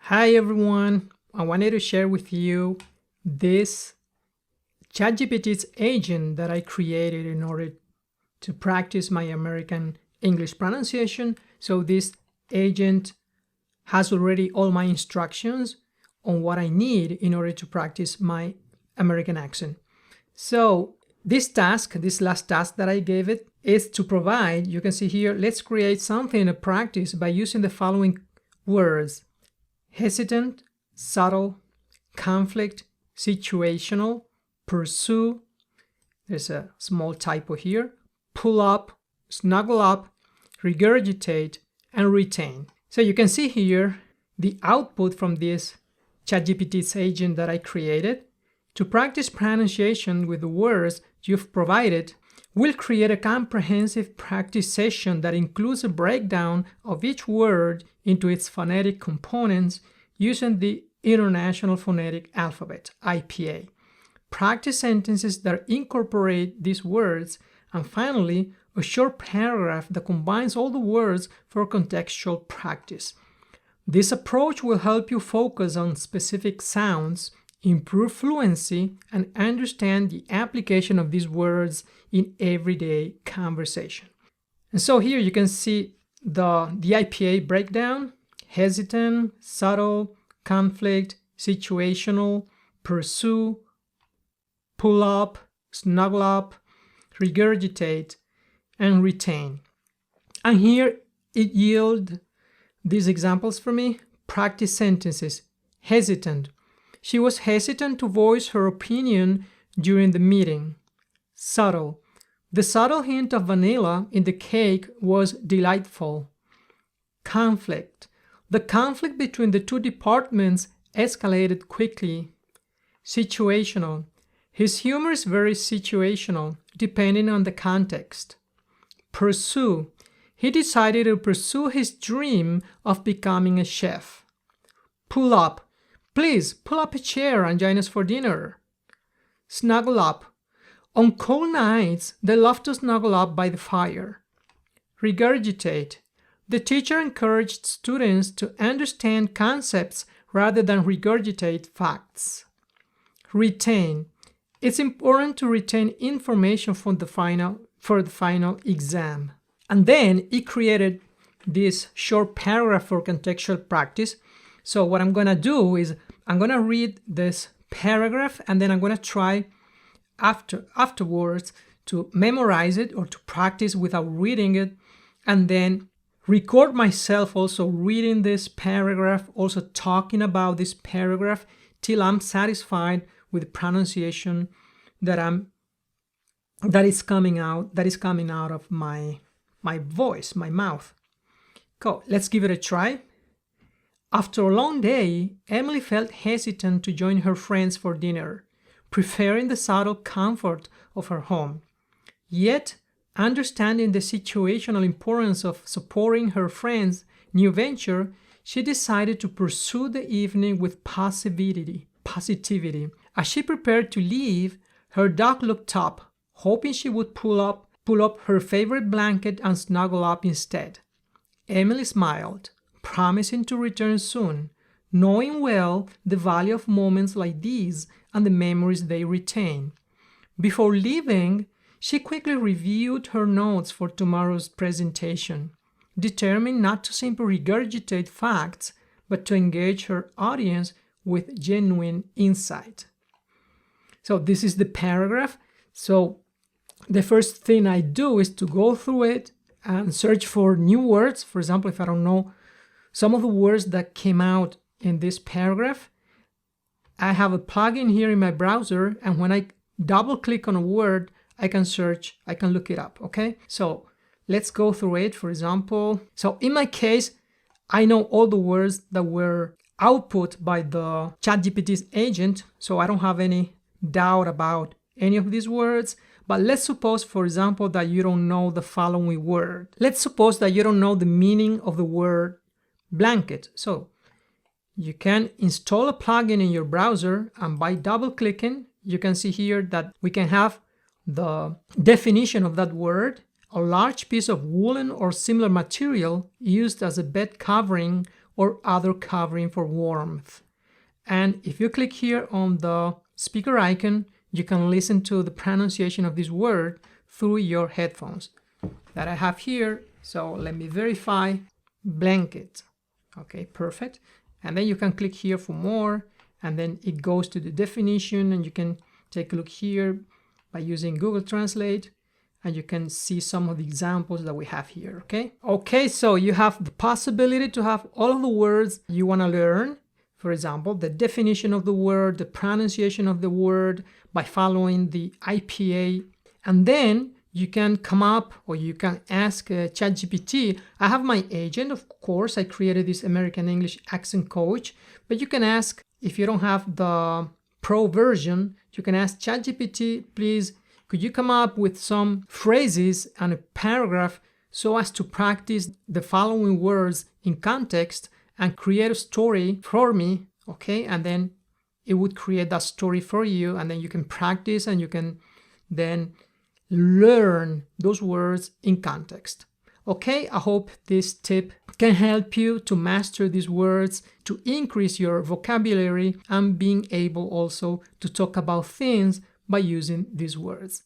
Hi everyone, I wanted to share with you this ChatGPT's agent that I created in order to practice my American English pronunciation. So this agent has already all my instructions on what I need in order to practice my American accent. So this last task that I gave it is to provide, you can see here, let's create something to practice by using the following words: hesitant, subtle, conflict, situational, pursue, there's a small typo here, pull up, snuggle up, regurgitate, and retain. So you can see here the output from this ChatGPT's agent that I created. To practice pronunciation with the words you've provided, we'll create a comprehensive practice session that includes a breakdown of each word into its phonetic components using the International Phonetic Alphabet, IPA. Practice sentences that incorporate these words, and finally, a short paragraph that combines all the words for contextual practice. This approach will help you focus on specific sounds, improve fluency, and understand the application of these words in everyday conversation. And so here you can see the IPA breakdown: hesitant, subtle, conflict, situational, pursue, pull up, snuggle up, regurgitate, and retain. And here it yields these examples for me. Practice sentences: hesitant. She was hesitant to voice her opinion during the meeting. Subtle. The subtle hint of vanilla in the cake was delightful. Conflict. The conflict between the two departments escalated quickly. Situational. His humor is very situational, depending on the context. Pursue. He decided to pursue his dream of becoming a chef. Pull up. Please pull up a chair and join us for dinner. Snuggle up. On cold nights, they love to snuggle up by the fire. Regurgitate. The teacher encouraged students to understand concepts rather than regurgitate facts. Retain. It's important to retain information for the final exam. And then it created this short paragraph for contextual practice. So what I'm going to do is I'm going to read this paragraph, and then I'm going to try afterwards to memorize it or to practice without reading it, and then record myself also reading this paragraph, also talking about this paragraph till I'm satisfied with the pronunciation that is coming out of my voice, my mouth. Go, let's give it a try. After a long day, Emily felt hesitant to join her friends for dinner, preferring the subtle comfort of her home. Yet, understanding the situational importance of supporting her friend's new venture, she decided to pursue the evening with positivity. As she prepared to leave, her dog looked up, hoping she would pull up her favorite blanket and snuggle up instead. Emily smiled, promising to return soon, knowing well the value of moments like these and the memories they retain. Before leaving, she quickly reviewed her notes for tomorrow's presentation, determined not to simply regurgitate facts, but to engage her audience with genuine insight. So this is the paragraph. So the first thing I do is to go through it and search for new words. For example, if I don't know some of the words that came out in this paragraph, I have a plugin here in my browser, and when I double click on a word, I can search, I can look it up, okay? So let's go through it, for example. So in my case, I know all the words that were output by the ChatGPT's agent, so I don't have any doubt about any of these words. But let's suppose, for example, that you don't know the following word. Let's suppose that you don't know the meaning of the word blanket. So you can install a plugin in your browser, and by double clicking, you can see here that we can have the definition of that word: a large piece of woolen or similar material used as a bed covering or other covering for warmth. And if you click here on the speaker icon, you can listen to the pronunciation of this word through your headphones that I have here. So let me verify blanket. Okay, perfect. And then you can click here for more, and then it goes to the definition, and you can take a look here by using Google Translate, and you can see some of the examples that we have here. Okay, so you have the possibility to have all of the words you want to learn. For example, the definition of the word, the pronunciation of the word by following the IPA. And then you can come up, or you can ask ChatGPT. I have my agent, of course. I created this American English accent coach. But you can ask, if you don't have the pro version, you can ask ChatGPT, please, could you come up with some phrases and a paragraph so as to practice the following words in context and create a story for me, okay? And then it would create that story for you, and then you can practice, and you can then learn those words in context. Okay, I hope this tip can help you to master these words, to increase your vocabulary, and being able also to talk about things by using these words.